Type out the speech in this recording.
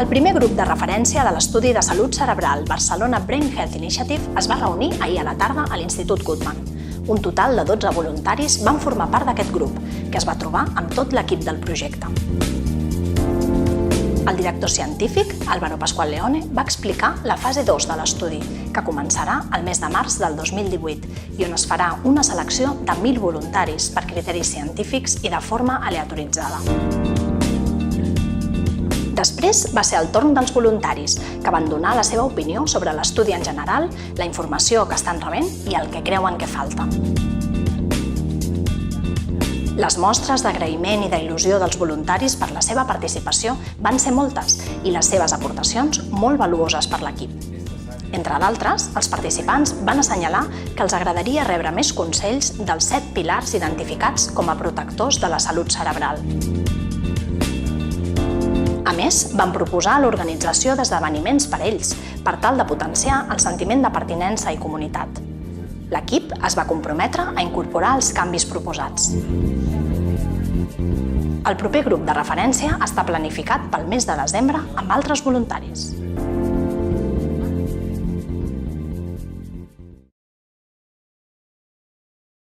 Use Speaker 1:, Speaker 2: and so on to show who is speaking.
Speaker 1: El primer grup de referència de l'estudi de salut cerebral Barcelona Brain Health Initiative es va reunir ahir a la tarda a l'Institut Guttmann. Un total de 12 voluntaris van formar part d'aquest grup, que es va trobar amb tot l'equip del projecte. El director científic, Álvaro Pascual Leone, va explicar la fase 2 de l'estudi, que començarà el mes de març del 2018 i on es farà una selecció de 1.000 voluntaris per criteris científics i de forma aleatoritzada. Després va ser el torn dels voluntaris, que van donar la seva opinió sobre l'estudi en general, la informació que estan rebent i el que creuen que falta. Les mostres d'agraïment i d'il·lusió dels voluntaris per la seva participació van ser moltes i les seves aportacions molt valuoses per l'equip. Entre d'altres, els participants van assenyalar que els agradaria rebre més consells dels 7 pilars identificats com a protectors de la salut cerebral. A més, van proposar l'organització d'esdeveniments per ells, per tal de potenciar el sentiment de pertinença i comunitat. L'equip es va comprometre a incorporar els canvis proposats. El proper grup de referència està planificat pel mes de desembre amb altres voluntaris.